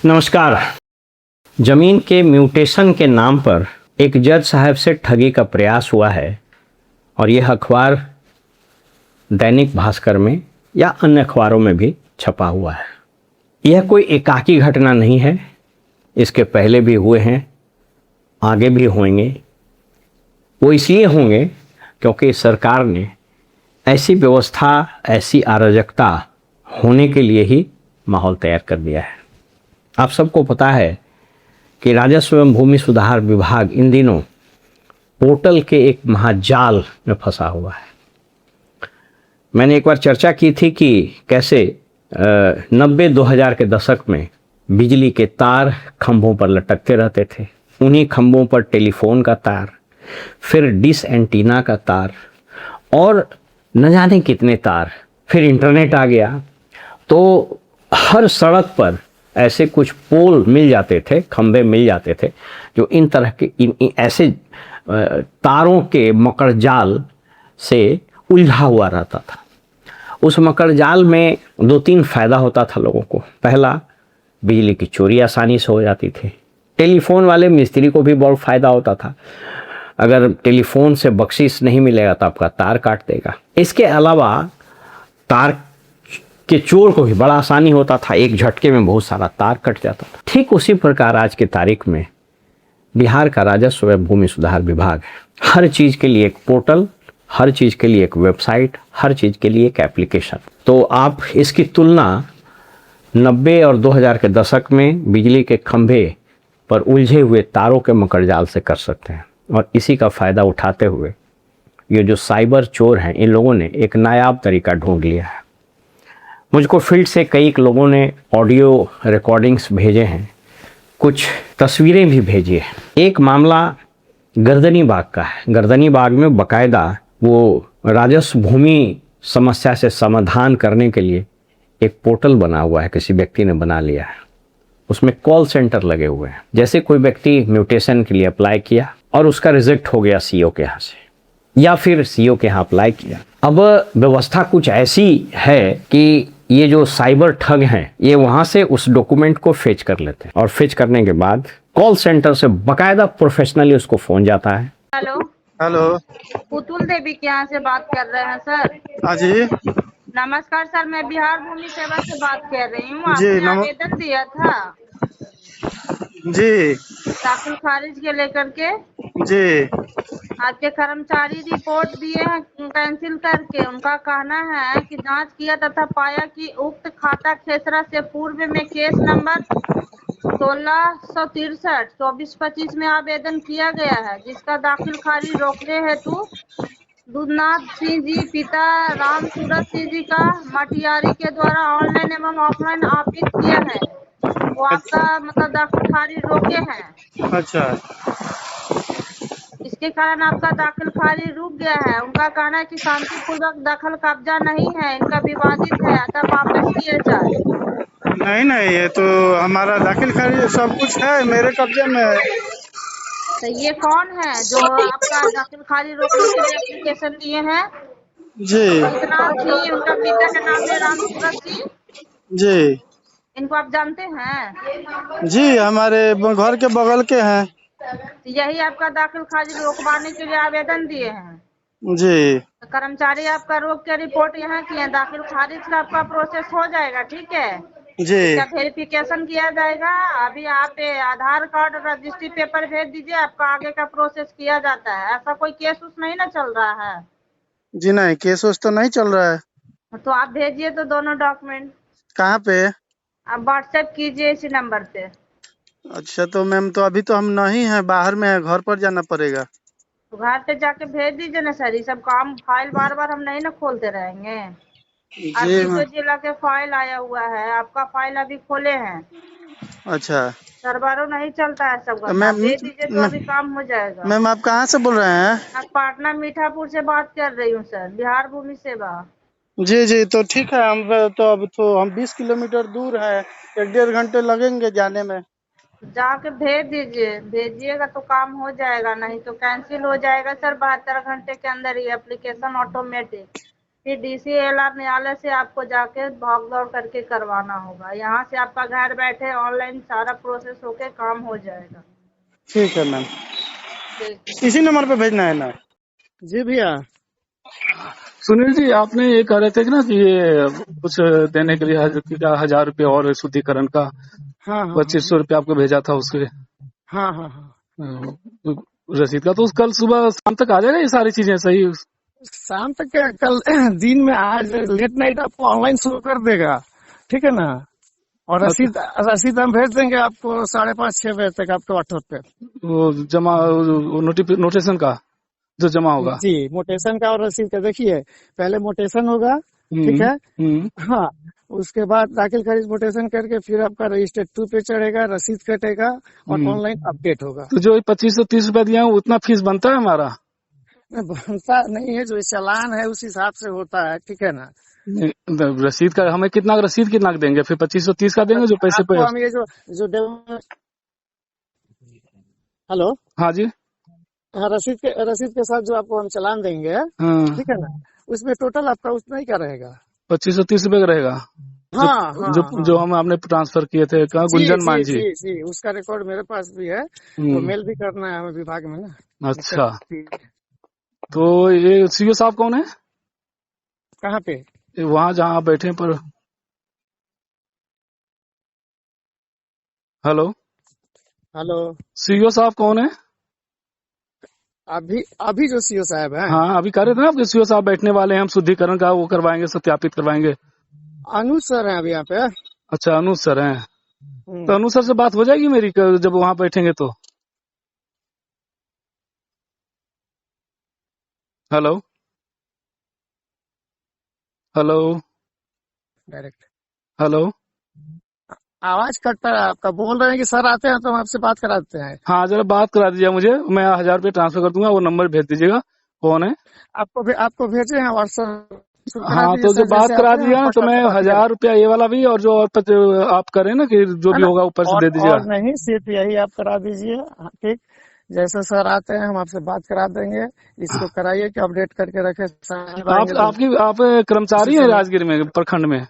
नमस्कार। जमीन के म्यूटेशन के नाम पर एक जज साहब से ठगी का प्रयास हुआ है और यह अखबार दैनिक भास्कर में या अन्य अखबारों में भी छपा हुआ है। यह कोई एकाकी घटना नहीं है, इसके पहले भी हुए हैं, आगे भी होंगे। वो इसलिए होंगे क्योंकि सरकार ने ऐसी व्यवस्था, ऐसी अराजकता होने के लिए ही माहौल तैयार कर दिया है। आप सबको पता है कि राजस्व एवं भूमि सुधार विभाग इन दिनों पोर्टल के एक महाजाल में फंसा हुआ है। मैंने एक बार चर्चा की थी कि कैसे 90-2000 के दशक में बिजली के तार खंभों पर लटकते रहते थे, उन्हीं खंभों पर टेलीफोन का तार, फिर डिश एंटीना का तार और न जाने कितने तार, फिर इंटरनेट आ गया। तो हर सड़क पर ऐसे कुछ पोल मिल जाते थे, खंभे मिल जाते थे जो इन तरह के ऐसे तारों के मकड़जाल से उलझा हुआ रहता था। उस मकड़जाल में 2-3 फ़ायदा होता था लोगों को। पहला, बिजली की चोरी आसानी से हो जाती थी। टेलीफोन वाले मिस्त्री को भी बहुत फ़ायदा होता था, अगर टेलीफोन से बख्शीश नहीं मिलेगा तो आपका तार काट देगा। इसके अलावा तार के चोर को भी बड़ा आसानी होता था, एक झटके में बहुत सारा तार कट जाता था। ठीक उसी प्रकार आज की तारीख में बिहार का राजस्व एवं भूमि सुधार विभाग है। हर चीज़ के लिए एक पोर्टल, हर चीज़ के लिए एक वेबसाइट, हर चीज़ के लिए एक एप्लीकेशन। तो आप इसकी तुलना 90 और 2000 के दशक में बिजली के खंभे पर उलझे हुए तारों के मकड़जाल से कर सकते हैं। और इसी का फ़ायदा उठाते हुए ये जो साइबर चोर हैं, इन लोगों ने एक नायाब तरीका ढूंढ लिया है। मुझको फील्ड से कई लोगों ने ऑडियो रिकॉर्डिंग्स भेजे हैं, कुछ तस्वीरें भी भेजी हैं। एक मामला गर्दनी बाग का है। गर्दनी बाग में बाकायदा वो राजस्व भूमि समस्या से समाधान करने के लिए एक पोर्टल बना हुआ है, किसी व्यक्ति ने बना लिया है। उसमें कॉल सेंटर लगे हुए हैं। जैसे कोई व्यक्ति म्यूटेशन के लिए अप्लाई किया और उसका रिजेक्ट हो गया सीईओ के यहाँ से, या फिर सीईओ के यहाँ अप्लाई किया। अब व्यवस्था कुछ ऐसी है कि ये जो साइबर ठग हैं, ये वहाँ से उस डॉक्यूमेंट को फेच कर लेते हैं और फेच करने के बाद कॉल सेंटर से बाकायदा प्रोफेशनली उसको फ़ोन जाता है। हेलो हेलो, पुतुल देवी के यहाँ से बात कर रहे हैं सर। हाँ जी। नमस्कार सर, मैं बिहार भूमि सेवा से बात कर रही हूँ। जी, आपने आवेदन दिया था जी दाखिल खारिज के लेकर के। जी आपके कर्मचारी रिपोर्ट दिए हैं कैंसिल करके। उनका कहना है कि जांच किया तथा पाया कि उक्त खाता खेसरा से पूर्व में केस नंबर 1663/24-25 में आवेदन किया गया है, जिसका दाखिल खारिज रोकने हेतु दूधनाथ सिंह जी पिता राम सूरत सिंह जी का मटियारी के द्वारा ऑनलाइन एवं ऑफलाइन आपित किया है। वो आपका मतलब दाखिल खारिज रोके हैं। अच्छा। इसके कारण आपका दाखिल खारिज रुक गया है। उनका कहना है कि शांतिपूर्वक दखल कब्जा नहीं है, इनका विवादित है, अतः वापस किया जाए। नहीं नहीं, ये तो हमारा दाखिल खारिज सब कुछ है, मेरे कब्जे में है। तो ये कौन है जो आपका दाखिल खारिज रोकने के लिए एप्लीकेशन दिए हैं? जी दूधनाथ सिंह, उनका पिता का नाम है राम सूरत सिंह। जी इनको आप जानते हैं? जी, हमारे घर के बगल के हैं। तो यही आपका दाखिल खारिज रोकवाने के लिए आवेदन दिए हैं। जी तो कर्मचारी आपका रोक के रिपोर्ट यहाँ किए, दाखिल खारिज का आपका प्रोसेस हो जाएगा, ठीक है। जी इसका वेरिफिकेशन किया जाएगा। अभी आप आधार कार्ड और रजिस्ट्री पेपर भेज दीजिए, आपका आगे का प्रोसेस किया जाता है। ऐसा कोई केस उस नहीं ना चल रहा है? जी नहीं, केस वेस तो नहीं चल रहा है। तो आप भेजिए तो दोनों डॉक्यूमेंट। कहाँ पे? आप व्हाट्सएप कीजिए इसी नंबर पे। अच्छा, तो मैम तो अभी तो हम नहीं हैं, बाहर में है, घर पर जाना पड़ेगा। तो घर पे जाके भेज दीजिए ना सर। ये सब काम फाइल बार बार हम नहीं ना खोलते रहेंगे। जी 38 मैम। जिला के फाइल आया हुआ है, आपका फाइल अभी खोले हैं। अच्छा सरबारो नहीं चलता है सब तो घंटा। मैम, भेज दीजिए तो अभी काम हो जाएगा। मैम आप कहाँ से बोल रहे हैं? मैं पाटना मीठापुर से बात कर रही हूँ सर, बिहार भूमि सेवा। जी जी, तो ठीक है। हम तो अब तो हम 20 किलोमीटर दूर है, 1-1.5 घंटे लगेंगे जाने में। जाके भेज दीजिए, भेजिएगा तो काम हो जाएगा, नहीं तो कैंसिल हो जाएगा सर 72 घंटे के अंदर ही एप्लीकेशन ऑटोमेटिक। फिर DCLR न्यायालय से आपको जाके भाग दौड़ करके करवाना होगा। यहाँ से आपका घर बैठे ऑनलाइन सारा प्रोसेस होके काम हो जाएगा। ठीक है मैम, ठीक। इसी नंबर पे भेजना है ना? जी भैया। सुनील जी, आपने ये कह रहे थे कि ना कि ये कुछ देने के लिए 1,000 रुपये और शुद्धिकरण का हाँ हाँ 2,500 रुपये आपको भेजा था उसके हाँ हाँ हाँ। रसीद का। तो कल सुबह शाम तक आ जाएगा ये सारी चीजें सही? शाम तक क्या, कल दिन में, आज लेट नाइट आपको ऑनलाइन शुरू कर देगा, ठीक है ना। और रसीद रसीद हम भेज देंगे आपको 5:30-6 बजे तक आपके व्हाट्सएप पे। वो जमा नोटिफिकेशन का जो जमा होगा? जी, मोटेशन का और रसीद का। देखिए, पहले मोटेशन होगा, ठीक है। हाँ, उसके बाद दाखिल खारिज मोटेशन करके फिर आपका रजिस्टर्ड 2 पे चढ़ेगा, रसीद कटेगा और ऑनलाइन अपडेट होगा। तो जो 2,530 रुपया दिया है उतना फीस बनता है हमारा? बनता नहीं है, जो चालान है उस हिसाब से होता है, ठीक है ना। रसीद का हमें कितना, रसीद कितना देंगे फिर? 2,530 का देंगे जो पैसे पे? हम ये जो हेलो, हाँ जी, हाँ, रसीद के साथ जो आपको हम चालान देंगे, ठीक है ना, उसमें टोटल आपका उतना ही का रहेगा, 2,530 रुपये का रहेगा। हाँ, जो हम आपने ट्रांसफर किए थे, कहा गुंजन मान जी? जी, उसका रिकॉर्ड मेरे पास भी है, वो मेल भी करना है हमें विभाग में ना। अच्छा, तो ये सीओ साहब कौन है? कहाँ पे? वहाँ जहाँ आप बैठे हैं पर। हेलो, सीओ साहब कौन है? अभी जो सीओ साहब है, हाँ, अभी कह रहे थे ना आपके सीओ साहब बैठने वाले हैं, हम शुद्धिकरण का वो करवाएंगे, सत्यापित करवाएंगे। अनुज सर है अभी यहाँ पे। अच्छा, अनुज सर हैं। तो अनुज सर से बात हो जाएगी मेरी जब वहाँ बैठेंगे तो? हेलो डायरेक्ट हेलो, आवाज कटता है आपका। बोल रहे हैं कि सर आते हैं तो हम आपसे बात कराते हैं। हाँ, जरा बात करा दीजिए मुझे, मैं 1,000 रुपये ट्रांसफर कर दूंगा, वो नंबर भेज दीजिएगा। कौन है? आपको भेजे हैं व्हाट्सएप। हाँ, तो जो बात करा दिया ना, तो मैं 1,000 रुपया ये वाला भी, और जो आप करें ना कि जो भी होगा ऊपर से दे दीजिएगा। और नहीं, सिर्फ यही आप करा दीजिए, ठीक। जैसे सर आते हैं हम आपसे बात करा देंगे। इसको कराइए कि अपडेट करके रखे। आप कर्मचारी हैं राजगीर में प्रखंड में?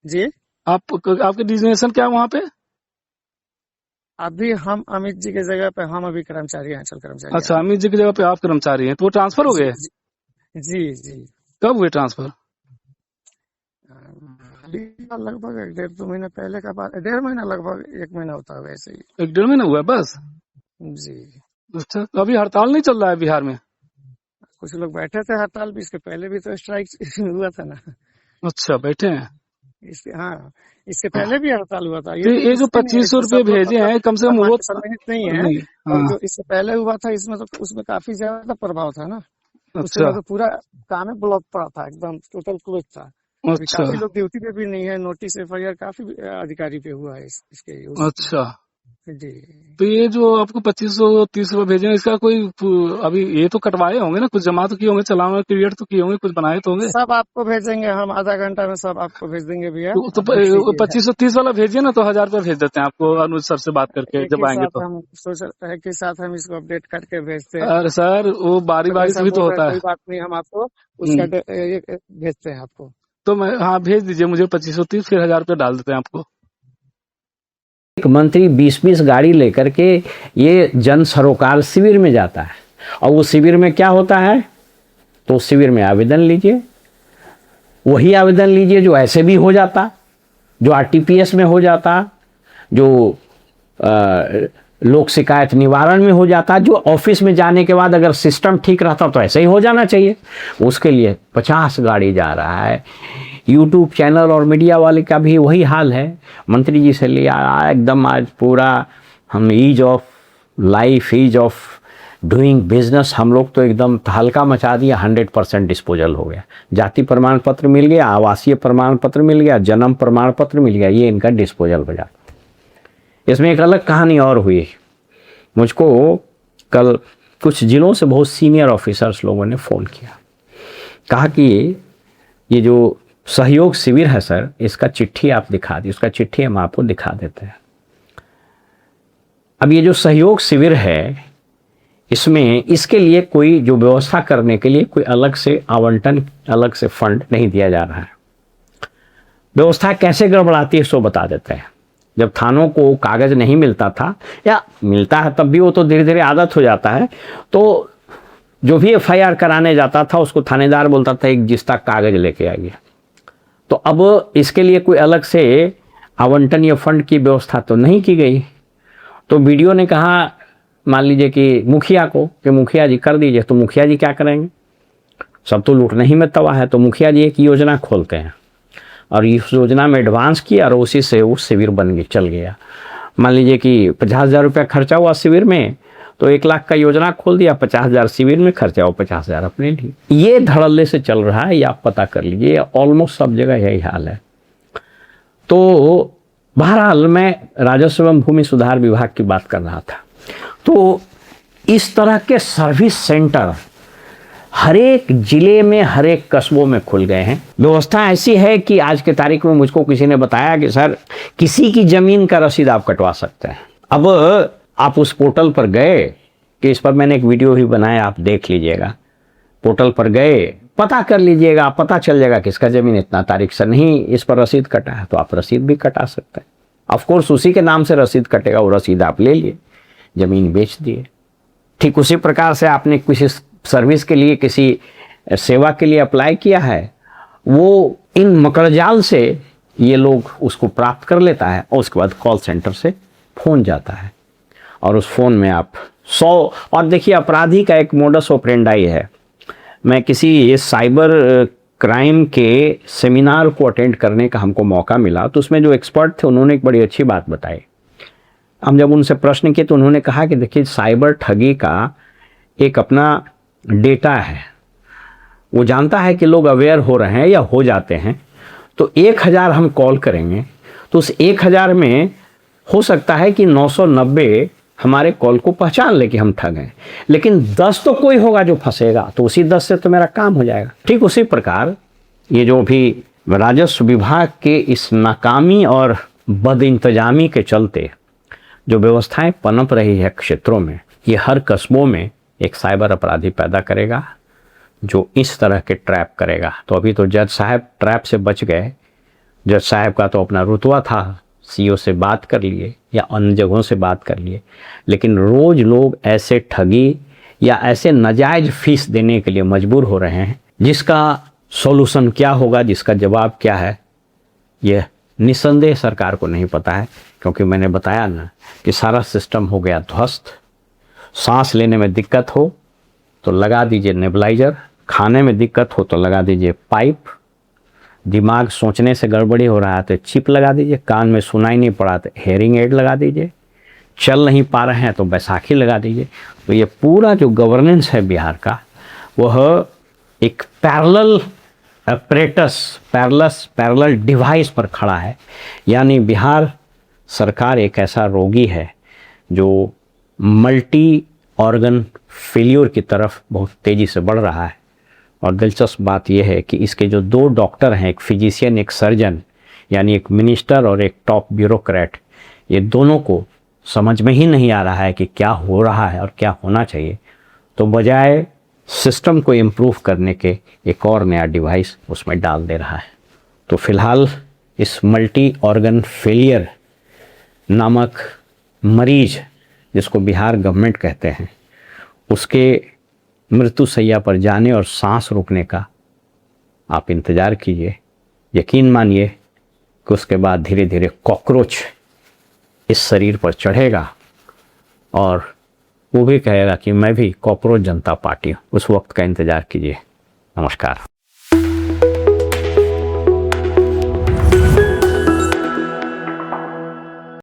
जी, आपके डिजिग्नेशन क्या है वहाँ पे? अभी हम अमित जी की जगह पे हम अभी कर्मचारी हैं, अचल कर्मचारी। अच्छा, अमित जी की जगह पे आप कर्मचारी हैं, तो वो ट्रांसफर हो गए? जी। कब हुए ट्रांसफर? लगभग 1.5-2 महीने पहले का बात। 1.5 महीना, लगभग 1 महीना होता है वैसे ही। 1-1.5 महीना हुआ बस? जी। अच्छा, तो अभी हड़ताल नहीं चल रहा है बिहार में? कुछ लोग बैठे थे हड़ताल भी, इसके पहले भी तो स्ट्राइक हुआ था ना। अच्छा, बैठे हैं। इसके पहले भी हड़ताल हुआ था। ये जो 2,500 रुपये भेजे हैं, कम से कम वो सम्मिलित नहीं है। और जो इससे पहले हुआ था, इसमें तो उसमें काफी ज्यादा प्रभाव था ना। अच्छा, तो पूरा काम है ब्लॉक पड़ा था, एकदम टोटल क्लोज था। अच्छा, काफी लोग ड्यूटी पे भी नहीं है। नोटिस FIR काफी अधिकारी पे हुआ है इसके। अच्छा, जी। तो ये जो आपको 2,530 रुपये भेजे हैं, इसका कोई अभी ये तो कटवाए होंगे ना, कुछ जमा तो किए होंगे, चालान क्रिएट तो किए होंगे, कुछ बनाए तो होंगे? सब आपको भेजेंगे हम, आधा घंटा में सब आपको भेज देंगे भैया। तो 2,530 वाला भेजिए ना, तो 1,000 रुपये भेज देते हैं आपको अनुज सर से बात करके जब आएंगे तो। हम सोच रहे हैं कि साथ हम इसको अपडेट करके भेजते हैं। अरे सर, वो बारी से भी तो होता है। कोई बात नहीं, हम आपको उसका भेजते हैं आपको। तो मैं, हाँ, भेज दीजिए मुझे 2,530, फिर 1,000 रुपये डाल देते हैं आपको। एक मंत्री 20-20 गाड़ी लेकर के ये जन सरोकार शिविर में जाता है, और वो शिविर में क्या होता है, तो शिविर में आवेदन लीजिए, वही आवेदन लीजिए जो ऐसे भी हो जाता, जो RTPS में हो जाता, जो लोक शिकायत निवारण में हो जाता, जो ऑफिस में जाने के बाद अगर सिस्टम ठीक रहता तो ऐसे ही हो जाना चाहिए। उसके लिए 50 गाड़ी जा रहा है। यूट्यूब चैनल और मीडिया वाले का भी वही हाल है। मंत्री जी से लिया एकदम आज पूरा हम ease of life, ease of doing business, हम लोग तो एकदम तहलका मचा दिया। 100% डिस्पोजल हो गया। जाति प्रमाण पत्र मिल गया, आवासीय प्रमाण पत्र मिल गया, जन्म प्रमाण पत्र मिल गया, ये इनका डिस्पोजल हो जाता। इसमें एक अलग कहानी और हुई। मुझको कल कुछ जिलों से बहुत सीनियर ऑफिसर्स लोगों ने फ़ोन किया, कहा कि ये जो सहयोग शिविर है सर, इसका चिट्ठी आप दिखा दी। उसका चिट्ठी हम आपको दिखा देते हैं। अब ये जो सहयोग शिविर है, इसमें इसके लिए कोई जो व्यवस्था करने के लिए कोई अलग से आवंटन, अलग से फंड नहीं दिया जा रहा है। व्यवस्था कैसे गड़बड़ाती है सो बता देते हैं। जब थानों को कागज नहीं मिलता था, या मिलता है तब भी वो तो धीरे धीरे आदत हो जाता है, तो जो भी FIR कराने जाता था उसको थानेदार बोलता था एक जिस्ता कागज लेके आइए। तो अब इसके लिए कोई अलग से आवंटन या फंड की व्यवस्था तो नहीं की गई। तो बीडीओ ने कहा, मान लीजिए कि मुखिया को, कि मुखिया जी कर दीजिए। तो मुखिया जी क्या करेंगे, सब तो लूटने ही में तवा है। तो मुखिया जी एक योजना खोलते हैं और इस योजना में एडवांस किया और उसी से वो शिविर बन गया, चल गया। मान लीजिए कि 50,000 रुपया खर्चा हुआ शिविर में, तो 1 लाख का योजना खोल दिया, 50,000 शिविर में खर्चा हुआ, 50,000 अपने लिए। ये धड़ल्ले से चल रहा है, ये आप पता कर लीजिए, ऑलमोस्ट सब जगह यही हाल है। तो बहरहाल मैं राजस्व एवं भूमि सुधार विभाग की बात कर रहा था। तो इस तरह के सर्विस सेंटर हर एक जिले में, हर एक कस्बों में खुल गए हैं। व्यवस्था ऐसी है कि आज के तारीख में मुझको किसी ने बताया कि सर किसी की ज़मीन का रसीद आप कटवा सकते हैं। अब आप उस पोर्टल पर गए, कि इस पर मैंने एक वीडियो भी बनाया, आप देख लीजिएगा। पोर्टल पर गए, पता कर लीजिएगा, पता चल जाएगा किसका ज़मीन इतना तारीख से नहीं इस पर रसीद कटा है, तो आप रसीद भी कटा सकते हैं। ऑफकोर्स उसी के नाम से रसीद कटेगा, वो रसीद आप ले लिए, ज़मीन बेच दिए। ठीक उसी प्रकार से आपने किसी सर्विस के लिए, किसी सेवा के लिए अप्लाई किया है, वो इन मकड़जाल से ये लोग उसको प्राप्त कर लेता है और उसके बाद कॉल सेंटर से फ़ोन जाता है और उस फ़ोन में आप 100, और देखिए अपराधी का एक मोडस ऑपरेंडाई है। मैं किसी साइबर क्राइम के सेमिनार को अटेंड करने का हमको मौका मिला, तो उसमें जो एक्सपर्ट थे उन्होंने एक बड़ी अच्छी बात बताई। हम जब उनसे प्रश्न किए तो उन्होंने कहा कि देखिए साइबर ठगी का एक अपना डेटा है, वो जानता है कि लोग अवेयर हो रहे हैं या हो जाते हैं। तो 1000 हम कॉल करेंगे तो उस 1000 में हो सकता है कि 990 हमारे कॉल को पहचान ले कि हम ठग हैं, लेकिन 10 तो कोई होगा जो फंसेगा, तो उसी 10 से तो मेरा काम हो जाएगा। ठीक उसी प्रकार ये जो भी राजस्व विभाग के इस नाकामी और बदइंतजामी के चलते जो व्यवस्थाएं पनप रही है क्षेत्रों में, ये हर कस्बों में एक साइबर अपराधी पैदा करेगा जो इस तरह के ट्रैप करेगा। तो अभी तो जज साहब ट्रैप से बच गए। जज साहब का तो अपना रुतबा था, सीओ से बात कर लिए या अन्य जगहों से बात कर लिए, लेकिन रोज़ लोग ऐसे ठगी या ऐसे नाजायज़ फीस देने के लिए मजबूर हो रहे हैं, जिसका सॉल्यूशन क्या होगा, जिसका जवाब क्या है, यह निस्संदेह सरकार को नहीं पता है। क्योंकि मैंने बताया ना कि सारा सिस्टम हो गया ध्वस्त। सांस लेने में दिक्कत हो तो लगा दीजिए नेबुलाइजर, खाने में दिक्कत हो तो लगा दीजिए पाइप, दिमाग सोचने से गड़बड़ी हो रहा है तो चिप लगा दीजिए, कान में सुनाई नहीं पड़ा तो हेयरिंग एड लगा दीजिए, चल नहीं पा रहे हैं तो बैसाखी लगा दीजिए। तो ये पूरा जो गवर्नेंस है बिहार का, वह एक पैरेलल अपरेटस, पैरेलल डिवाइस पर खड़ा है। यानी बिहार सरकार एक ऐसा रोगी है जो मल्टी ऑर्गन फेल्योर की तरफ बहुत तेज़ी से बढ़ रहा है। और दिलचस्प बात यह है कि इसके जो 2 डॉक्टर हैं, एक फिजिशियन एक सर्जन, यानी एक मिनिस्टर और एक टॉप ब्यूरोक्रेट, ये दोनों को समझ में ही नहीं आ रहा है कि क्या हो रहा है और क्या होना चाहिए। तो बजाय सिस्टम को इम्प्रूव करने के एक और नया डिवाइस उसमें डाल दे रहा है। तो फिलहाल इस मल्टी ऑर्गन फेलियर नामक मरीज, जिसको बिहार गवर्नमेंट कहते हैं, उसके मृत्यु शैया पर जाने और सांस रोकने का आप इंतज़ार कीजिए। यकीन मानिए कि उसके बाद धीरे धीरे कॉकरोच इस शरीर पर चढ़ेगा और वो भी कहेगा कि मैं भी कॉकरोच जनता पार्टी हूँ। उस वक्त का इंतज़ार कीजिए। नमस्कार।